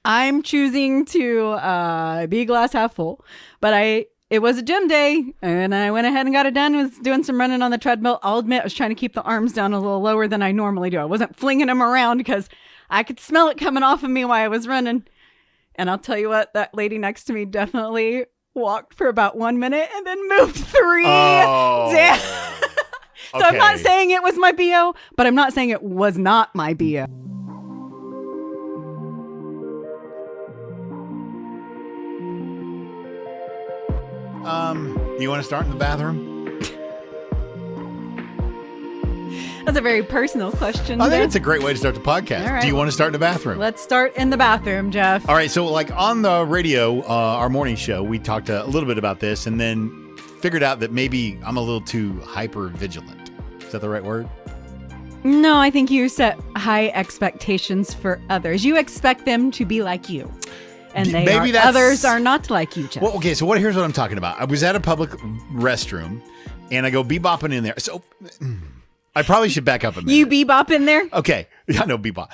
I'm choosing to be glass half full, but it was a gym day, and I went ahead and got it done. Was doing some running on the treadmill. I'll admit, I was trying to keep the arms down a little lower than I normally do. I wasn't flinging them around because I could smell it coming off of me while I was running. And I'll tell you what, that lady next to me definitely walked for about 1 minute and then moved 3 down. So okay. I'm not saying it was my BO, but I'm not saying it was not my BO. You want to start in the bathroom? That's a very personal question. I think it's a great way to start the podcast. Right. Do you want to start in the bathroom? Let's start in the bathroom, Jeff. All right. So like on the radio, our morning show, we talked a little bit about this and then figured out that maybe I'm a little too hyper vigilant. Is that the right word? No, I think you set high expectations for others. You expect them to be like you. And others are not like you, Jeff. Well, okay, so here's what I'm talking about. I was at a public restroom, and I go bebopping in there. So I probably should back up a minute. You bebop in there? Okay. Yeah, no, bebop.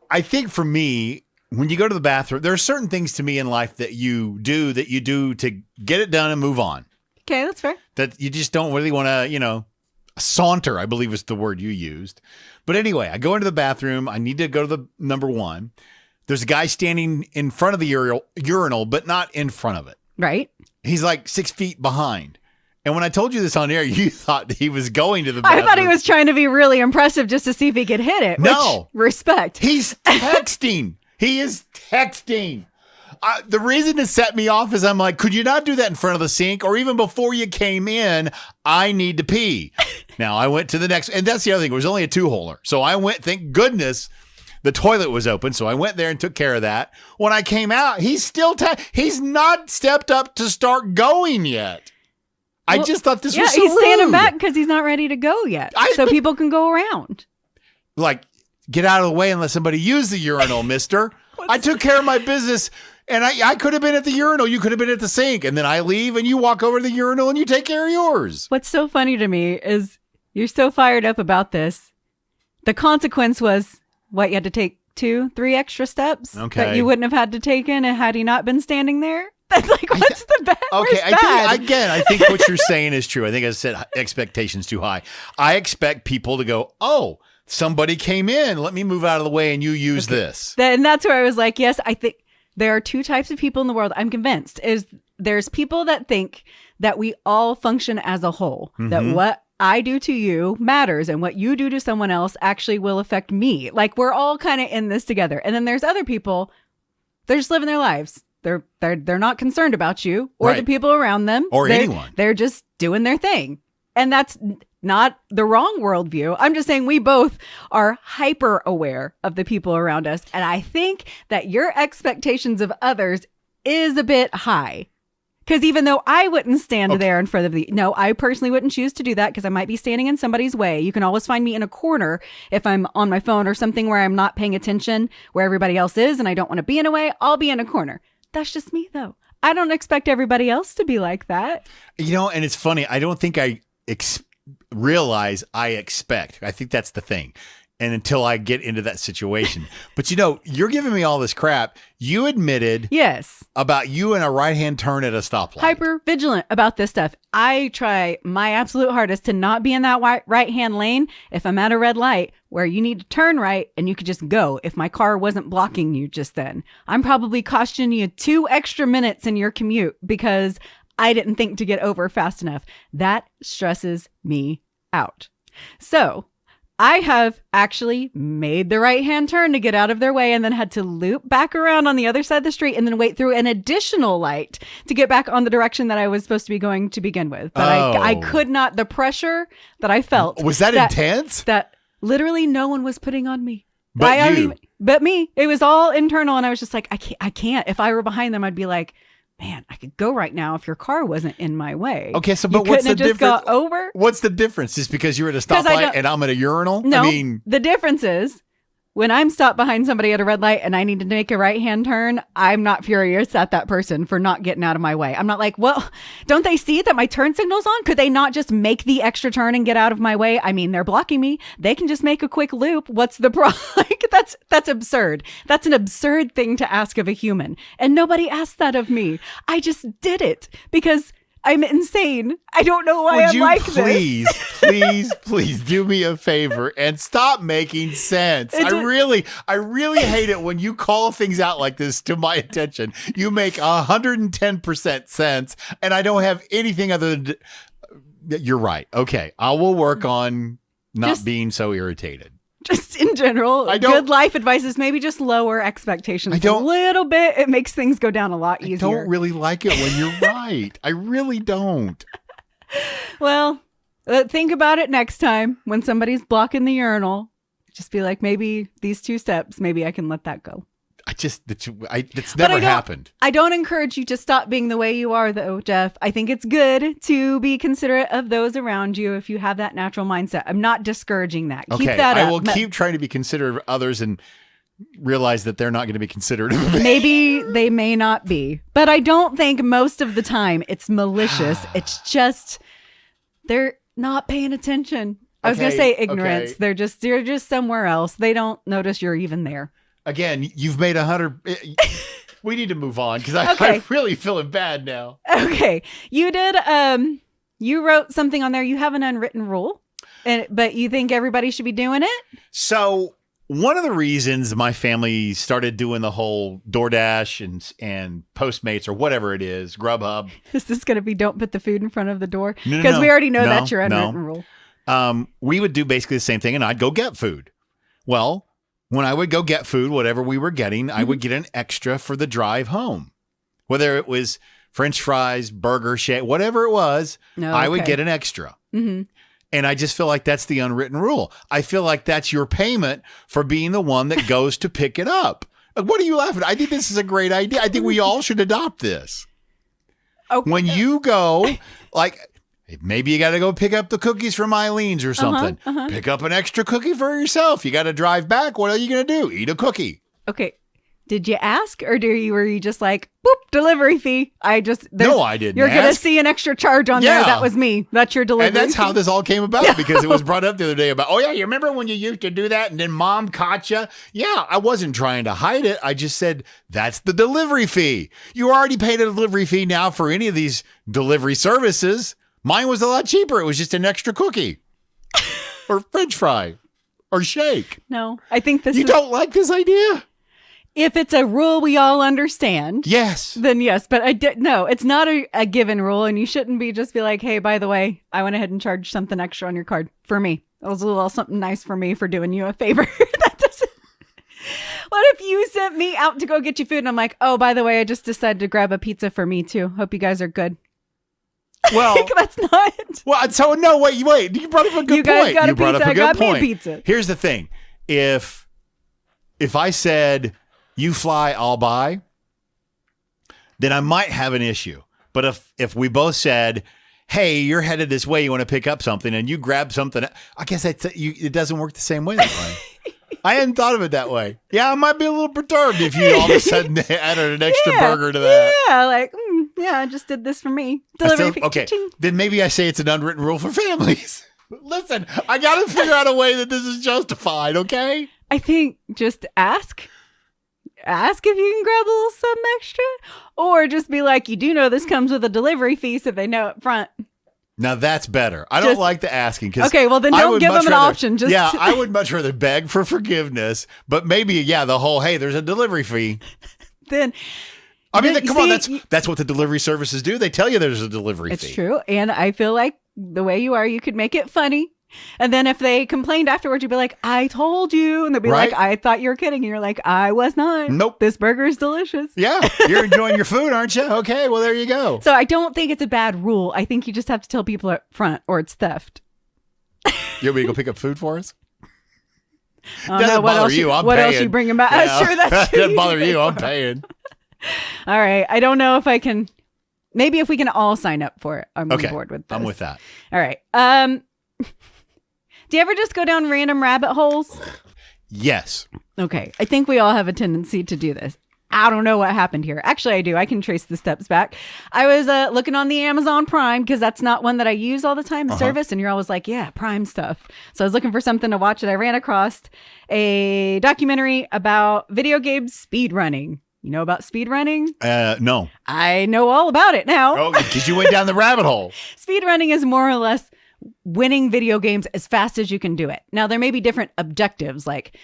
I think for me, when you go to the bathroom, there are certain things to me in life that you do to get it done and move on. Okay, that's fair. That you just don't really want to, saunter, I believe is the word you used. But anyway, I go into the bathroom. I need to go to the number one. There's a guy standing in front of the urinal, but not in front of it. Right. He's like 6 feet behind. And when I told you this on air, you thought he was going to the bathroom. I thought he was trying to be really impressive just to see if he could hit it. No. Which, respect. He's texting. He is texting. The reason it set me off is I'm like, could you not do that in front of the sink? Or even before you came in, I need to pee. Now, I went to the next, and that's the other thing. It was only a 2-holer. So I went, thank goodness, the toilet was open, so I went there and took care of that. When I came out, he's still he's not stepped up to start going yet. Well, I just thought this was so he's rude. Standing back because he's not ready to go yet, so people can go around. Like, get out of the way and let somebody use the urinal, mister. I took care of my business, and I could have been at the urinal. You could have been at the sink, and then I leave, and you walk over to the urinal, and you take care of yours. What's so funny to me is you're so fired up about this. The consequence was... What, you had to take 2-3 extra steps that you wouldn't have had to take in had he not been standing there? That's like, what's the bad? Okay, I think what you're saying is true. I think I said expectations too high. I expect people to go, oh, somebody came in. Let me move out of the way and you use this. And that's where I was like, yes, I think there are 2 types of people in the world. I'm convinced there's people that think that we all function as a whole, that what I do to you matters and what you do to someone else actually will affect me. Like we're all kind of in this together. And then there's other people, they're just living their lives. They're not concerned about you or the people around them or anyone. They're just doing their thing. And that's not the wrong worldview. I'm just saying we both are hyper aware of the people around us. And I think that your expectations of others is a bit high. Because even though I wouldn't stand there in front of I personally wouldn't choose to do that because I might be standing in somebody's way. You can always find me in a corner if I'm on my phone or something where I'm not paying attention where everybody else is and I don't want to be in a way. I'll be in a corner. That's just me, though. I don't expect everybody else to be like that. And it's funny. I don't think I realize I expect. I think that's the thing. And until I get into that situation. But you're giving me all this crap. You admitted about you in a right-hand turn at a stoplight. Hyper vigilant about this stuff. I try my absolute hardest to not be in that right-hand lane if I'm at a red light where you need to turn right and you could just go if my car wasn't blocking you just then. I'm probably costing you 2 extra minutes in your commute because I didn't think to get over fast enough. That stresses me out. So I have actually made the right-hand turn to get out of their way and then had to loop back around on the other side of the street and then wait through an additional light to get back on the direction that I was supposed to be going to begin with. But I could not, the pressure that I felt. Was that intense? That literally no one was putting on me. But me. It was all internal and I was just like, I can't. If I were behind them, I'd be like, man, I could go right now if your car wasn't in my way. Okay, so but what's the difference? Got over? What's the difference? Just because you're at a stoplight and I'm at a urinal? No, the difference is when I'm stopped behind somebody at a red light and I need to make a right-hand turn, I'm not furious at that person for not getting out of my way. I'm not like, well, don't they see that my turn signal's on? Could they not just make the extra turn and get out of my way? I mean, they're blocking me. They can just make a quick loop. What's the problem? Like, that's absurd. That's an absurd thing to ask of a human. And nobody asked that of me. I just did it because I'm insane. I don't know why I'm like this. Please do me a favor and stop making sense. I really hate it when you call things out like this to my attention. You make 110% sense, and I don't have anything other than. You're right. Okay, I will work on not being so irritated. Just in general, good life advice is maybe just lower expectations a little bit. It makes things go down a lot easier. I don't really like it when you're right. I really don't. Well, think about it next time when somebody's blocking the urinal. Just be like, maybe these 2 steps, maybe I can let that go. It's never happened. I don't encourage you to stop being the way you are, though, Jeff. I think it's good to be considerate of those around you if you have that natural mindset. I'm not discouraging that. Okay, keep that up. I will keep trying to be considerate of others and realize that they're not going to be considerate of me. Maybe they may not be, but I don't think most of the time it's malicious. It's just they're not paying attention. I was going to say ignorance. Okay. They're just somewhere else. They don't notice you're even there. Again, you've made 100. We need to move on because I'm really feeling bad now. Okay. You did. You wrote something on there. You have an unwritten rule, but you think everybody should be doing it? So one of the reasons my family started doing the whole DoorDash and Postmates or whatever it is, Grubhub. Is this going to be don't put the food in front of the door? Because we already know that's your unwritten rule. We would do basically the same thing, and I'd go get food. Well, when I would go get food, whatever we were getting, I would get an extra for the drive home. Whether it was French fries, burger, shake, whatever it was, I would get an extra. Mm-hmm. And I just feel like that's the unwritten rule. I feel like that's your payment for being the one that goes to pick it up. Like, what are you laughing at? I think this is a great idea. I think we all should adopt this. Okay. When you go, like, maybe you got to go pick up the cookies from Eileen's or something. Pick up an extra cookie for yourself. You got to drive back. What are you going to do? Eat a cookie. Okay. Did you ask or were you just like, boop, delivery fee? No, I didn't. You're going to see an extra charge on there. That was me. That's your delivery And that's fee. how this all came about because it was brought up the other day about, oh yeah, you remember when you used to do that and then mom caught you? Yeah, I wasn't trying to hide it. I just said, that's the delivery fee. You already paid a delivery fee now for any of these delivery services. Mine was a lot cheaper. It was just an extra cookie or French fry or shake. No, I think You don't like this idea? If it's a rule we all understand. Yes. Then yes. But no, it's not a given rule. And you shouldn't be like, hey, by the way, I went ahead and charged something extra on your card for me. It was a little something nice for me for doing you a favor. That doesn't. What if you sent me out to go get you food and I'm like, oh, by the way, I just decided to grab a pizza for me too. Hope you guys are good. Well, that's not. Well, so no, wait. You brought up a good point. You guys got a pizza. I got me a pizza. Here's the thing: if I said you fly, I'll buy, then I might have an issue. But if we both said, hey, you're headed this way, you want to pick up something, and you grab something, I guess it doesn't work the same way that way. I hadn't thought of it that way. Yeah, I might be a little perturbed if you all of a sudden added an extra burger to that. Yeah, like, I just did this for me. Delivery. Okay, then maybe I say it's an unwritten rule for families. Listen, I got to figure out a way that this is justified, okay? I think just ask. Ask if you can grab a little something extra. Or just be like, you do know this comes with a delivery fee, so they know up front. Now that's better. I don't like the asking. Okay, well then don't give them an option. I would much rather beg for forgiveness, but maybe, the whole, hey, there's a delivery fee. Then... come on, that's what the delivery services do. They tell you there's a delivery fee. It's true. And I feel like the way you are, you could make it funny. And then if they complained afterwards, you'd be like, I told you. And they'd be like, I thought you were kidding. And you're like, I was not. Nope. This burger is delicious. Yeah. You're enjoying your food, aren't you? Okay. Well, there you go. So I don't think it's a bad rule. I think you just have to tell people up front or it's theft. You want me to go pick up food for us? Doesn't bother you. I'm paying. What else you bringing back? Yeah. Sure, that's true. Doesn't bother you. I'm paying. All right. I don't know if I can. Maybe if we can all sign up for it, I'm on board with this. I'm with that. All right. Do you ever just go down random rabbit holes? Yes. Okay. I think we all have a tendency to do this. I don't know what happened here. Actually, I do. I can trace the steps back. I was looking on the Amazon Prime because that's not one that I use all the time, service. And you're always like, yeah, Prime stuff. So I was looking for something to watch and I ran across a documentary about video game speedrunning. You know about speedrunning? No. I know all about it now. Oh, because you went down the rabbit hole. Speedrunning is more or less winning video games as fast as you can do it. Now, there may be different objectives, like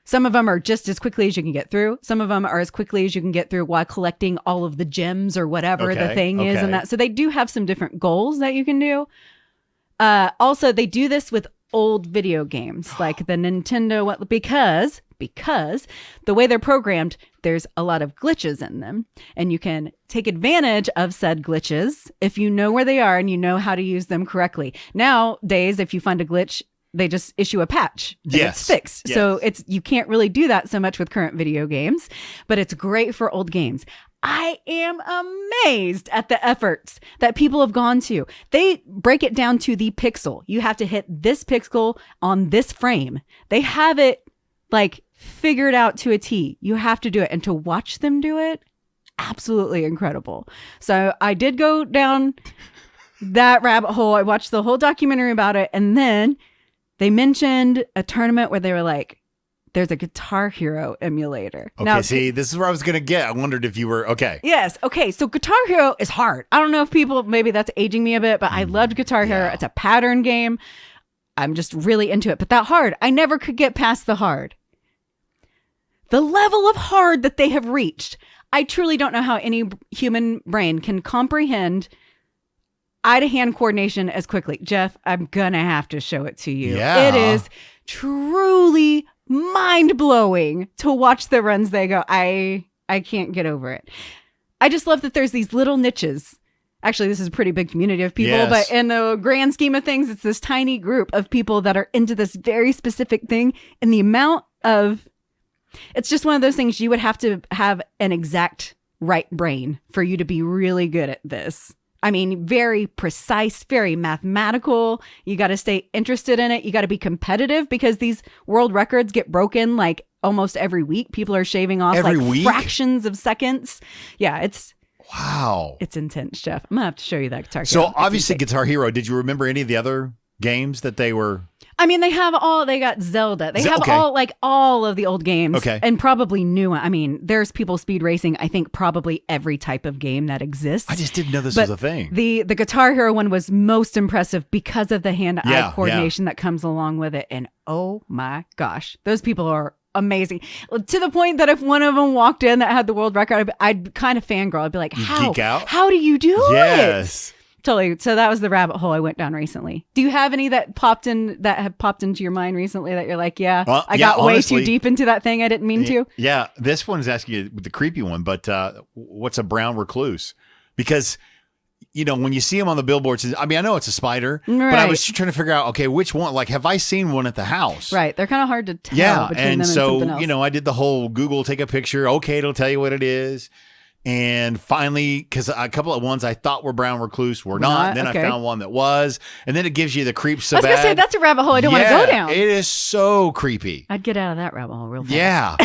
some of them are just as quickly as you can get through. Some of them are as quickly as you can get through while collecting all of the gems or whatever the thing is. And that. So they do have some different goals that you can do. Also, they do this with old video games like the Nintendo, because the way they're programmed, there's a lot of glitches in them. And you can take advantage of said glitches if you know where they are and you know how to use them correctly. Nowadays, if you find a glitch, they just issue a patch. Yes. It's fixed. Yes. So you can't really do that so much with current video games, but it's great for old games. I am amazed at the efforts that people have gone to. They break it down to the pixel. You have to hit this pixel on this frame. They have it like figured out to a T. You have to do it. And to watch them do it, absolutely incredible. So I did go down that rabbit hole. I watched the whole documentary about it. And then they mentioned a tournament where they were like, there's a Guitar Hero emulator. Okay, now, see, this is where I was going to get. I wondered if you were, okay. Yes. Okay. So Guitar Hero is hard. I don't know if people, maybe that's aging me a bit, but I loved Guitar Hero. It's a pattern game. I'm just really into it. But that hard, I never could get past the hard. The level of hard that they have reached, I truly don't know how any human brain can comprehend eye-to-hand coordination as quickly. Jeff, I'm going to have to show it to you. Yeah. It is truly mind-blowing to watch the runs they go. I can't get over it. I just love that there's these little niches. Actually, this is a pretty big community of people, but in the grand scheme of things, it's this tiny group of people that are into this very specific thing. And the amount of... It's just one of those things you would have to have an exact right brain for you to be really good at this. I mean, very precise, very mathematical. You got to stay interested in it. You got to be competitive because these world records get broken like almost every week. People are shaving off fractions of seconds. Yeah, it's... Wow. It's intense, Jeff. I'm going to have to show you that Guitar Hero. So obviously Guitar Hero, did you remember any of the other games that they were... I mean, they got Zelda. They have all of the old games. Okay. And probably new. I mean, there's people speed racing, I think probably every type of game that exists. I just didn't know this was a thing. The Guitar Hero one was most impressive because of the hand-eye coordination that comes along with it. And oh my gosh, those people are amazing. To the point that if one of them walked in that had the world record, I'd kind of fangirl. I'd be like, geek out? How do you do it? Yes. Totally. So that was the rabbit hole I went down recently. Do you have any that have popped into your mind recently that you're like, I got way too deep into that thing I didn't mean to? Yeah. This one's asking you the creepy one, but what's a brown recluse? Because, you know, when you see them on the billboards, I mean, I know it's a spider, but I was trying to figure out, okay, which one? Like, have I seen one at the house? Right. They're kind of hard to tell. Yeah. Between them and something else. You know, I did the whole Google, take a picture. Okay, it'll tell you what it is. And finally, because a couple of ones I thought were brown recluse were not. And then I found one that was. And then it gives you the creep so bad. I was going to say, that's a rabbit hole I don't want to go down. It is so creepy. I'd get out of that rabbit hole real fast. Yeah.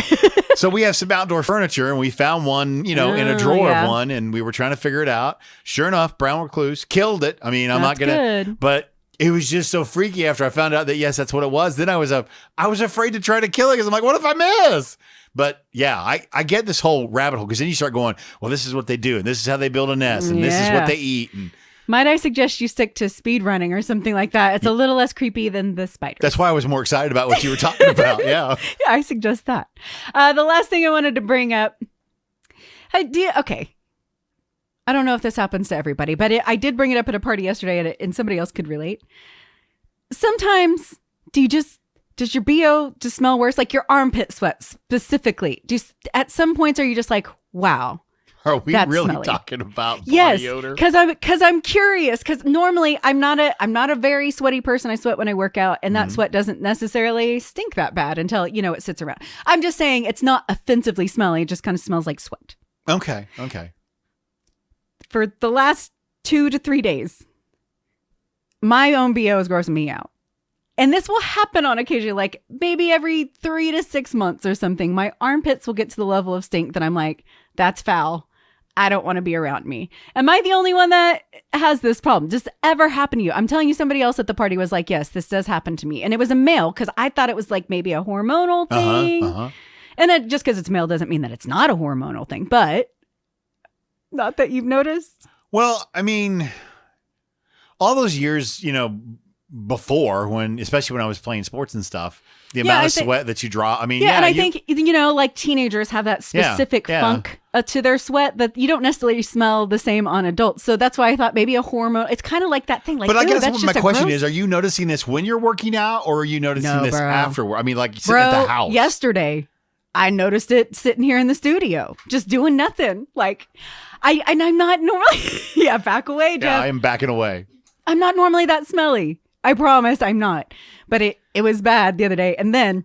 So we have some outdoor furniture and we found one, you know, in a drawer of one. And we were trying to figure it out. Sure enough, brown recluse killed it. I mean, I'm not going to. But it was just so freaky after I found out that, yes, that's what it was. Then I was afraid to try to kill it because I'm like, what if I miss? But yeah, I get this whole rabbit hole because then you start going, well, this is what they do. And this is how they build a nest. And this is what they eat. And might I suggest you stick to speed running or something like that? It's a little less creepy than the spiders. That's why I was more excited about what you were talking about. Yeah. Yeah, I suggest that. The last thing I wanted to bring up. Okay. I don't know if this happens to everybody, but I did bring it up at a party yesterday and somebody else could relate. Sometimes does your BO just smell worse? Like your armpit sweat specifically. At some points, are you just like, wow. Are we really smelly. Talking about body odor? Because I'm curious. Because normally I'm not a very sweaty person. I sweat when I work out, and that sweat doesn't necessarily stink that bad until it sits around. I'm just saying it's not offensively smelly. It just kind of smells like sweat. Okay. For the last 2 to 3 days, my own BO is grossing me out. and this will happen on occasion, like maybe every 3 to 6 months or something, my armpits will get to the level of stink that I'm like, that's foul. I don't want to be around me. Am I the only one that has this problem? Does this ever happen to you? I'm telling you, somebody else at the party was like, yes, this does happen to me. And it was a male, because I thought it was like maybe a hormonal thing. And just because it's male doesn't mean that it's not a hormonal thing, but not that you've noticed. Well, I mean, all those years, before, especially when I was playing sports and stuff, the amount of sweat that you draw. I mean, and I think, like teenagers have that specific funk to their sweat that you don't necessarily smell the same on adults. So that's why I thought maybe a hormone, it's kind of like that thing. Like, but I guess what my question is, are you noticing this when you're working out, or are you noticing this afterward? I mean, like sitting at the house. Yesterday, I noticed it sitting here in the studio, just doing nothing. Like, I'm not normally, back away, Jeff. Yeah, I am backing away. I'm not normally that smelly. I promise I'm not. But it was bad the other day. And then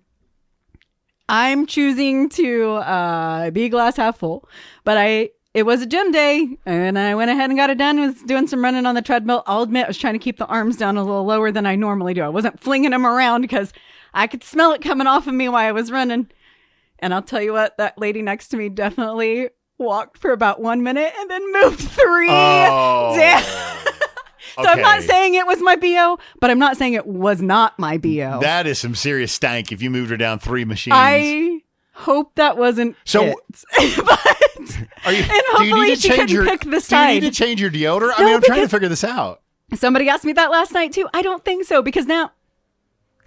I'm choosing to be glass half full. But it was a gym day, and I went ahead and got it done. Was doing some running on the treadmill. I'll admit I was trying to keep the arms down a little lower than I normally do. I wasn't flinging them around because I could smell it coming off of me while I was running. And I'll tell you what, that lady next to me definitely walked for about 1 minute and then moved 3 down. So I'm not saying it was my BO, but I'm not saying it was not my BO. That is some serious stank if you moved her down 3 machines. I hope that wasn't it. But hopefully she couldn't pick the side. Do you need to change your deodorant? I mean, I'm trying to figure this out. Somebody asked me that last night too. I don't think so, because now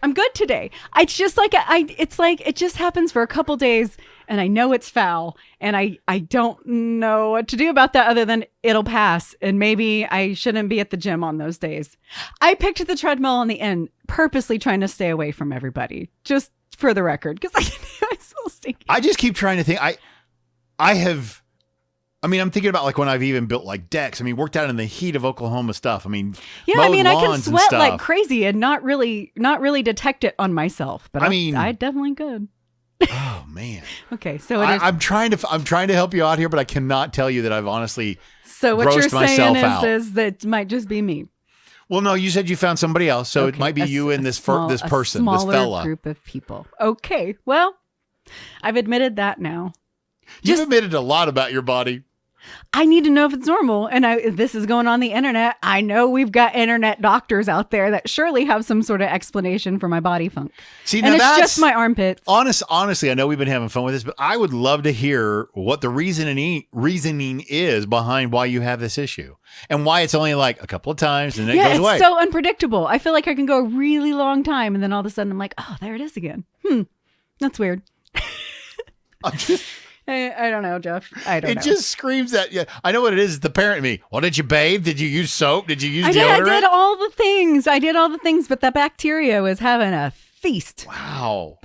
I'm good today. It's just like it's like it just happens for a couple days, and I know it's foul, and I don't know what to do about that other than it'll pass, and maybe I shouldn't be at the gym on those days. I picked the treadmill on the end, purposely trying to stay away from everybody, just for the record, because I was so stinky. I just keep trying to think. I'm thinking about like when I've even built like decks. I mean, worked out in the heat of Oklahoma stuff. I mean, I can sweat like crazy and not really detect it on myself. But I definitely could. Oh man. Okay, so I'm trying to help you out here, but I cannot tell you that I've honestly. So what you're saying is that it might just be me. Well, no, you said you found somebody else, so it might be you and this person, this fella, group of people. Okay, well, I've admitted that now. You've admitted a lot about your body. I need to know if it's normal. And this is going on the internet. I know we've got internet doctors out there that surely have some sort of explanation for my body funk. See, and it's just my armpits. Honestly, I know we've been having fun with this, but I would love to hear what the reasoning is behind why you have this issue and why it's only like a couple of times and then it goes away. It's so unpredictable. I feel like I can go a really long time and then all of a sudden I'm like, oh, there it is again. That's weird. I don't know, Jeff. I don't know. It just screams at you. I know what it is. The parent in me. Well, did you bathe? Did you use soap? Did you use deodorant? I did all the things, but the bacteria was having a feast. Wow.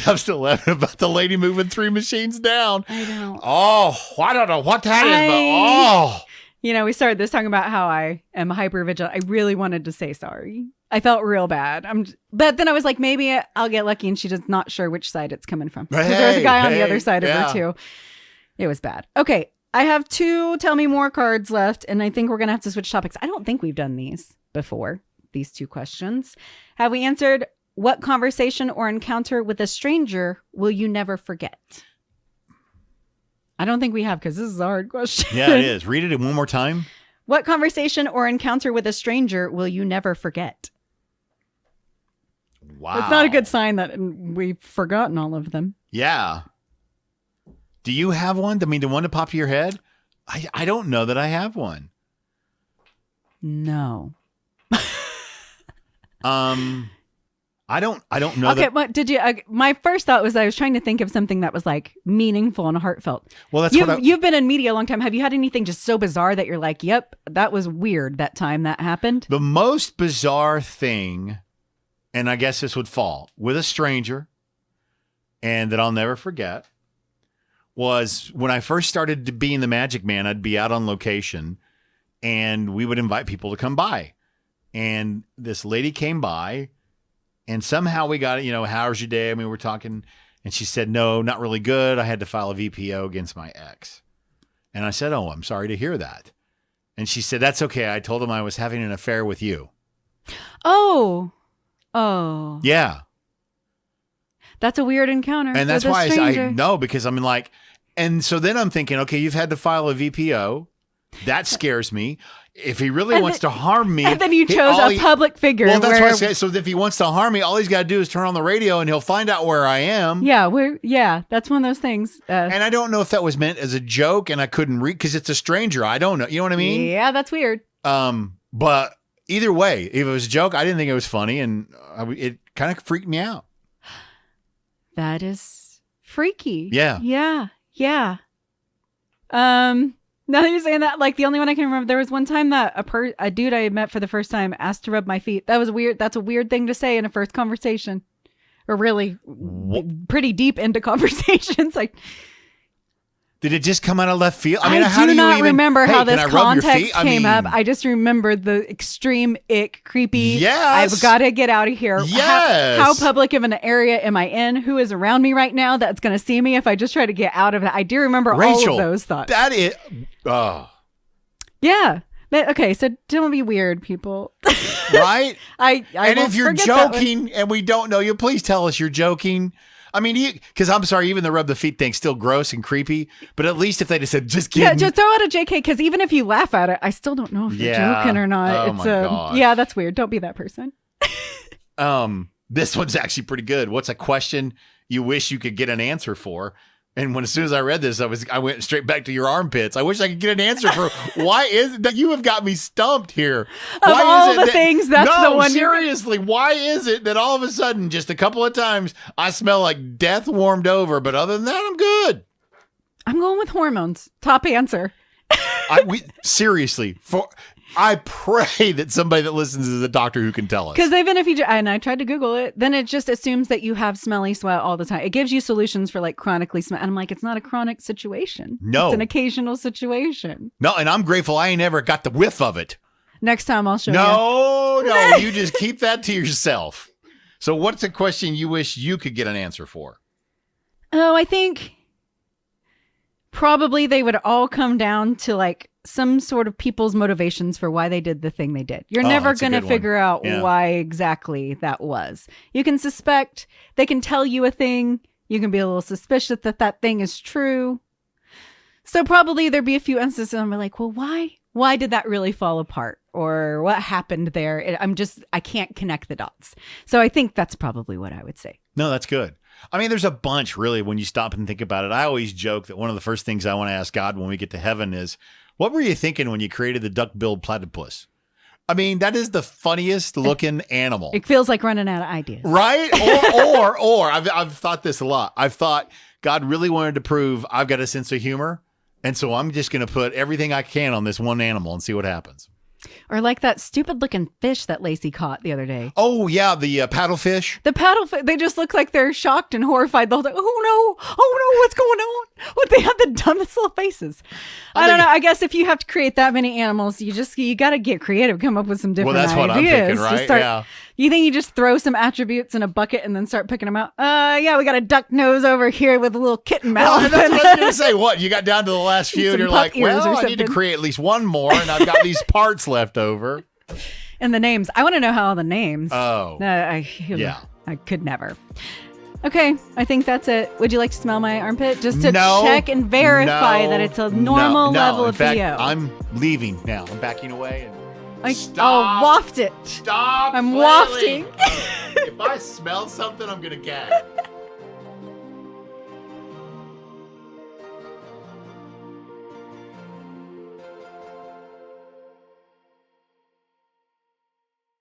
I'm still laughing about the lady moving 3 machines down. I know. Oh, I don't know what that is, but we started this talking about how I am hypervigilant. I really wanted to say sorry. I felt real bad. But then I was like, maybe I'll get lucky and she's just not sure which side it's coming from. Because there's a guy on the other side of her too. It was bad. Okay. I have 2 Tell Me More cards left, and I think we're going to have to switch topics. I don't think we've done these before, these 2 questions. Have we answered what conversation or encounter with a stranger will you never forget? I don't think we have, because this is a hard question. Yeah, it is. Read it one more time. What conversation or encounter with a stranger will you never forget? Wow. It's not a good sign that we've forgotten all of them. Yeah. Do you have one? I mean, the one to pop to your head? I don't know that I have one. No. I don't know. Okay, what did you? My first thought was I was trying to think of something that was like meaningful and heartfelt. Well, that's you've been in media a long time. Have you had anything just so bizarre that you're like, yep, that was weird that time that happened? The most bizarre thing, and I guess this would fall with a stranger, and that I'll never forget, was when I first started to being the Magic Man. I'd be out on location, and we would invite people to come by, and this lady came by. And somehow we got it, how's your day? I mean, we're talking, and she said, no, not really good. I had to file a VPO against my ex. And I said, oh, I'm sorry to hear that. And she said, that's okay. I told him I was having an affair with you. Oh, Oh. Yeah. That's a weird encounter. And that's with a why I stranger. know, because I'm like, and so then I'm thinking, okay, you've had to file a VPO. That scares me. If he really wants to harm me. And then you chose a public figure. Well, that's what I say. So if he wants to harm me, all he's got to do is turn on the radio and he'll find out where I am. Yeah, that's one of those things. And I don't know if that was meant as a joke and I couldn't read because it's a stranger. I don't know. You know what I mean? Yeah, that's weird. But either way, if it was a joke, I didn't think it was funny and it kind of freaked me out. That is freaky. Yeah. Yeah. Now that you're saying that, like the only one I can remember, there was one time that a dude I had met for the first time asked to rub my feet. That was weird. That's a weird thing to say in a first conversation, or really pretty deep into conversations. Like, did it just come out of left field? I mean, I how do do you not even remember how can this I rub your context feet? I came mean, up. I just remember the extreme ick, creepy. Yes. I've got to get out of here. Yes. How public of an area am I in? Who is around me right now that's going to see me if I just try to get out of it? I do remember Rachel, all of those thoughts. That is. Oh. Yeah. Okay, so don't be weird, people. Right? I and won't if you're forget that one. joking and we don't know you, please tell us you're joking. I mean, because I'm sorry, even the rub the feet thing's still gross and creepy. But at least if they just said, just kidding. Yeah, just throw out a JK, because even if you laugh at it, I still don't know if you're joking or not. Oh my gosh. Yeah, that's weird. Don't be that person. This one's actually pretty good. What's a question you wish you could get an answer for? And as soon as I read this, I went straight back to your armpits. I wish I could get an answer for why is it that you have got me stumped here? Why of all is it the that, things, that's no, the one. Seriously, why is it that all of a sudden, just a couple of times, I smell like death warmed over, but other than that, I'm good. I'm going with hormones. Top answer. Seriously, I pray that somebody that listens is a doctor who can tell us. Because even if you, and I tried to Google it, then it just assumes that you have smelly sweat all the time. It gives you solutions for like chronically smell. And I'm like, it's not a chronic situation. No. It's an occasional situation. No, and I'm grateful I ain't ever got the whiff of it. Next time I'll show you. No, you just keep that to yourself. So what's a question you wish you could get an answer for? Oh, I think probably they would all come down to like some sort of people's motivations for why they did the thing they did. You're never going to figure out why exactly that was. You can suspect, they can tell you a thing. You can be a little suspicious that that thing is true. So probably there'd be a few instances I'm like, well, why did that really fall apart? Or what happened there? I can't connect the dots. So I think that's probably what I would say. No, that's good. I mean, there's a bunch really when you stop and think about it. I always joke that one of the first things I want to ask God when we get to heaven is, what were you thinking when you created the duck-billed platypus? I mean, that is the funniest looking animal. It feels like running out of ideas. Right? Or I've thought this a lot. I've thought God really wanted to prove I've got a sense of humor. And so I'm just going to put everything I can on this one animal and see what happens. Or like that stupid looking fish that Lacey caught the other day. Oh, yeah. The paddlefish. The paddlefish, they just look like they're shocked and horrified the whole time. Oh no, what's going on? What, they have the dumbest little faces. I don't know. I guess if you have to create that many animals, you got to get creative, come up with some different ideas. Well, that's what I'm thinking, right? Yeah. You think you just throw some attributes in a bucket and then start picking them out? Yeah, we got a duck nose over here with a little kitten mouth. Well, that's what I was going to say. What? You got down to the last few and you're like, well, I need to create at least one more and I've got these parts left over. And the names. I want to know how all the names. Oh. Yeah. I could never. Okay, I think that's it. Would you like to smell my armpit? Just to check and verify that it's a normal level of VO. I'm leaving now. I'm backing away. I'll waft it. Stop. I'm flailing. wafting. If I smell something, I'm going to gag.